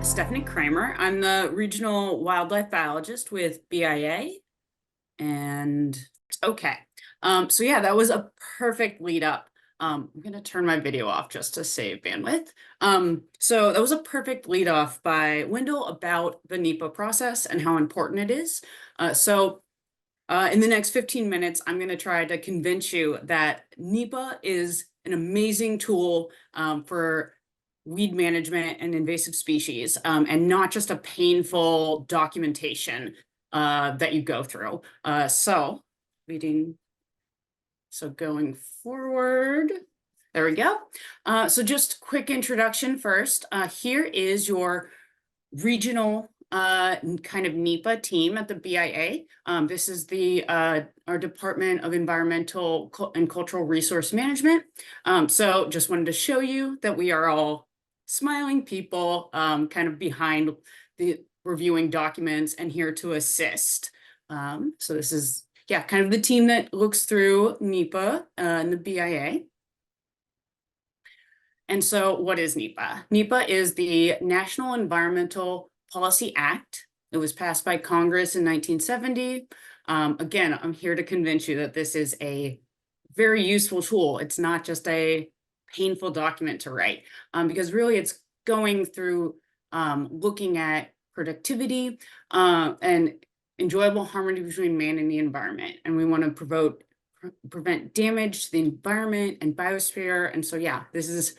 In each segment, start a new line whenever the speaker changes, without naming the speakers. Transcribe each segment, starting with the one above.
Stefanie Kramer. I'm the regional wildlife biologist with BIA. And okay, so yeah, that was a perfect lead up. I'm gonna turn my video off just to save bandwidth. So that was a perfect lead off by Wendell about the NEPA process and how important it is. In the next 15 minutes, I'm gonna try to convince you that NEPA is an amazing tool for weed management and invasive species, and not just a painful documentation that you go through. Going forward, there we go. So just quick introduction first. Here is your regional kind of NEPA team at the BIA. This is our Department of Environmental and Cultural Resource Management. So just wanted to show you that we are all smiling people kind of behind the reviewing documents and here to assist. So this is, yeah, kind of the team that looks through NEPA and the BIA. And so what is NEPA? NEPA is the National Environmental Policy Act. It was passed by Congress in 1970. Again, I'm here to convince you that this is a very useful tool. It's not just a painful document to write, because really it's going through looking at productivity and enjoyable harmony between man and the environment. And we want to prevent damage to the environment and biosphere. And so, yeah, this is,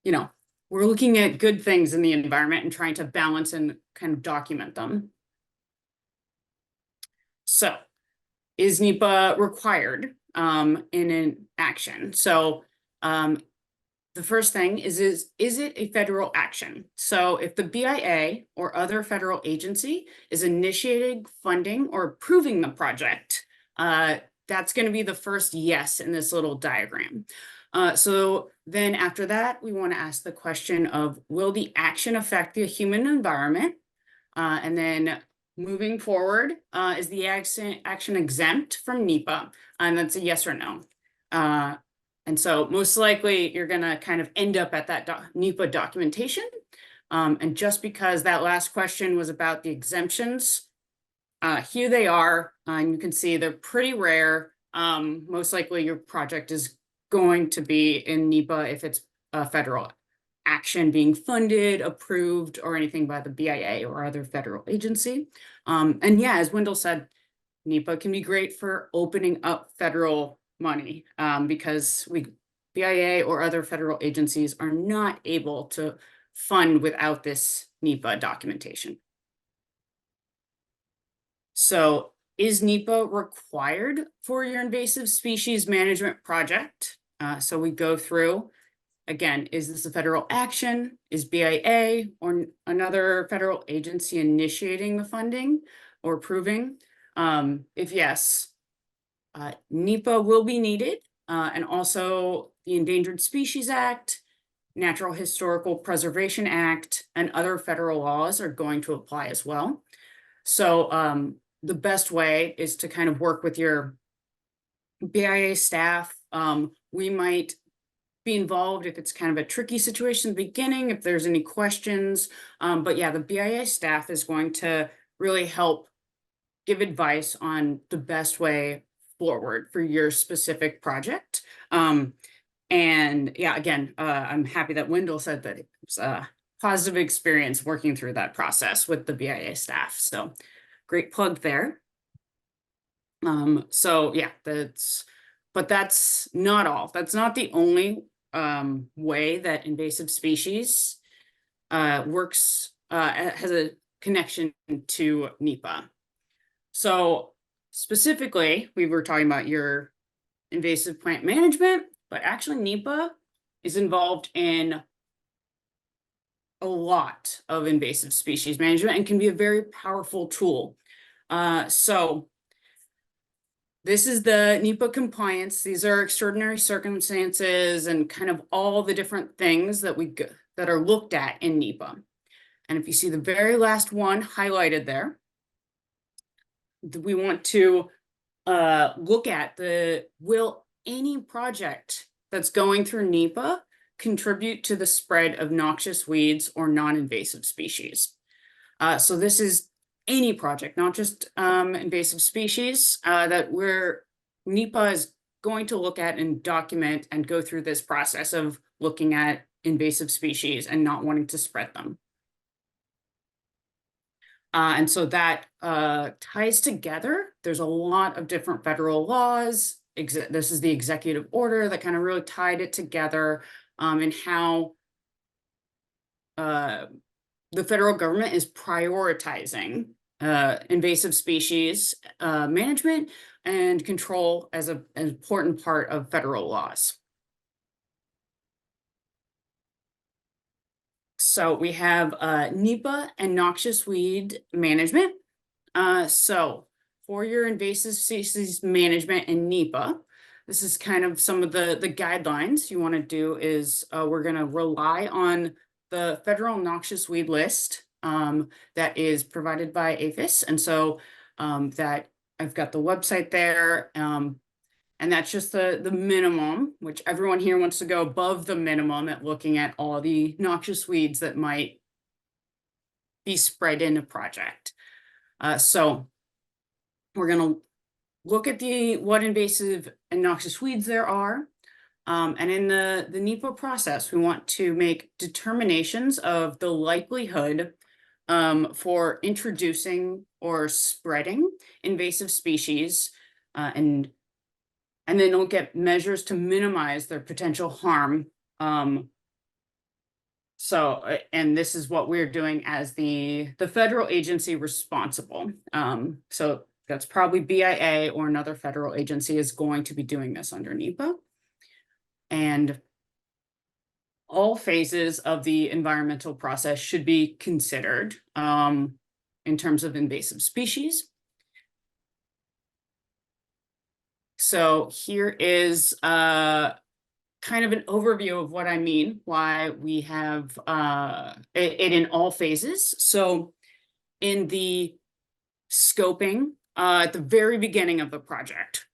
you know, we're looking at good things in the environment and trying to balance and kind of document them. So is NEPA required in an action? So the first thing is it a federal action? So if the BIA or other federal agency is initiating funding or approving the project, that's going to be the first yes in this little diagram. So then after that, we want to ask the question of, will the action affect the human environment? And then moving forward, is the action exempt from NEPA? And that's a yes or no. And so most likely you're going to kind of end up at that NEPA documentation. And just because that last question was about the exemptions, here they are, and you can see they're pretty rare. Most likely your project is going to be in NEPA if it's a federal action being funded, approved, or anything by the BIA or other federal agency. And yeah, as Wendell said, NEPA can be great for opening up federal money because BIA or other federal agencies are not able to fund without this NEPA documentation. So is NEPA required for your invasive species management project? So we go through, again, is this a federal action? Is BIA or another federal agency initiating the funding or approving? If yes, NEPA will be needed, and also the Endangered Species Act, Natural Historical Preservation Act, and other federal laws are going to apply as well. So the best way is to kind of work with your BIA staff. We might be involved if it's kind of a tricky situation in the beginning, if there's any questions. But yeah, the BIA staff is going to really help give advice on the best way forward for your specific project. And yeah, again, I'm happy that Wendell said that it was a positive experience working through that process with the BIA staff. So great plug there. So yeah, but that's not all. That's not the only way that invasive species works, has a connection to NEPA. So specifically, we were talking about your invasive plant management, but actually NEPA is involved in a lot of invasive species management and can be a very powerful tool. So this is the NEPA compliance. These are extraordinary circumstances and kind of all the different things that that are looked at in NEPA. And if you see the very last one highlighted there, we want to look at will any project that's going through NEPA contribute to the spread of noxious weeds or non-invasive species. So this is any project, not just invasive species, that NEPA is going to look at and document and go through this process of looking at invasive species and not wanting to spread them. And so that ties together. There's a lot of different federal laws. This is the executive order that kind of really tied it together, and how the federal government is prioritizing invasive species management and control as an important part of federal laws. So we have NEPA and noxious weed management. So for your invasive species management in NEPA, this is kind of some of the guidelines you want to do is we're going to rely on the federal noxious weed list that is provided by APHIS. And so that I've got the website there. And that's just the minimum, which everyone here wants to go above the minimum at looking at all the noxious weeds that might be spread in a project. So we're going to look at what invasive and noxious weeds there are. And in the NEPA process, we want to make determinations of the likelihood for introducing or spreading invasive species, and then look at measures to minimize their potential harm. And this is what we're doing as the federal agency responsible. So that's probably BIA or another federal agency is going to be doing this under NEPA. And all phases of the environmental process should be considered in terms of invasive species. So here is kind of an overview of what I mean, why we have it in all phases. So in the scoping, at the very beginning of the project,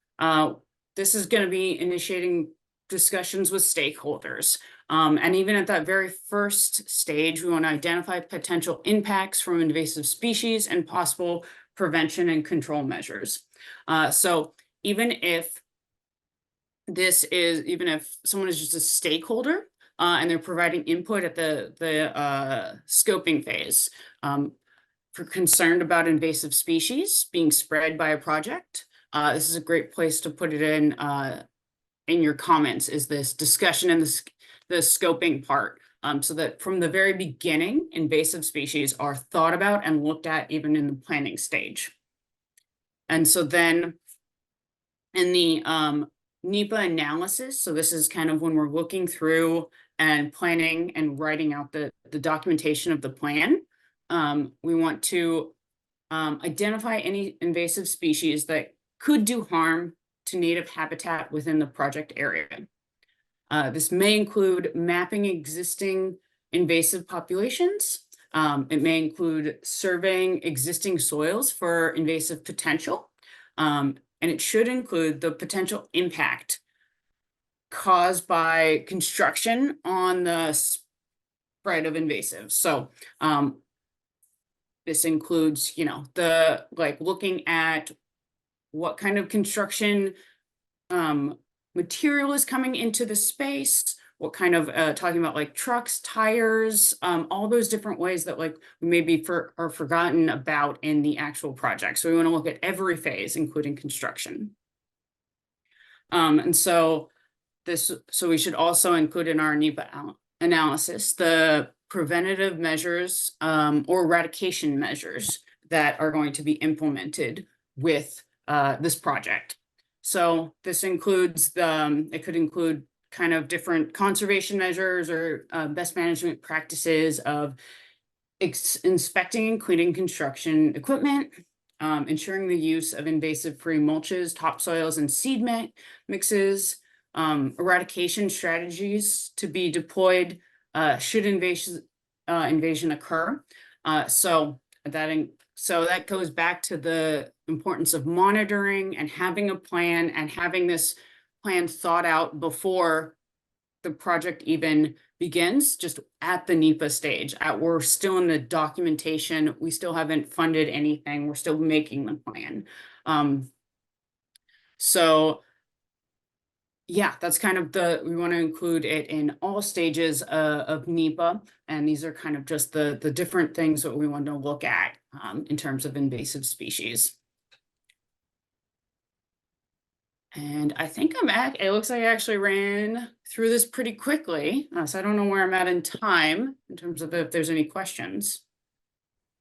this is going to be initiating discussions with stakeholders. And even at that very first stage, we want to identify potential impacts from invasive species and possible prevention and control measures. So even if someone is just a stakeholder and they're providing input at the scoping phase, for concerned about invasive species being spread by a project, this is a great place to put it in your comments, is this discussion in the scoping part, so that from the very beginning, invasive species are thought about and looked at even in the planning stage. And so then in the NEPA analysis, so this is kind of when we're looking through and planning and writing out the documentation of the plan, we want to identify any invasive species that could do harm to native habitat within the project area. This may include mapping existing invasive populations. It may include surveying existing soils for invasive potential. And it should include the potential impact caused by construction on the spread of invasives. So this includes, looking at what kind of construction material is coming into the space, what kind of talking about like trucks, tires, all those different ways that we maybe are forgotten about in the actual project. So we want to look at every phase, including construction. And so we should also include in our NEPA analysis the preventative measures or eradication measures that are going to be implemented with this project. So this includes it could include kind of different conservation measures or best management practices of inspecting and cleaning construction equipment, ensuring the use of invasive-free mulches, topsoils, and seed mixes, eradication strategies to be deployed should invasion occur. So that goes back to the importance of monitoring and having a plan and having this plan thought out before the project even begins, just at the NEPA stage. We're still in the documentation. We still haven't funded anything. We're still making the plan. So yeah, that's kind of we want to include it in all stages of NEPA. And these are kind of just the different things that we want to look at in terms of invasive species. And I think it looks like I actually ran through this pretty quickly. So I don't know where I'm at in time in terms of if there's any questions.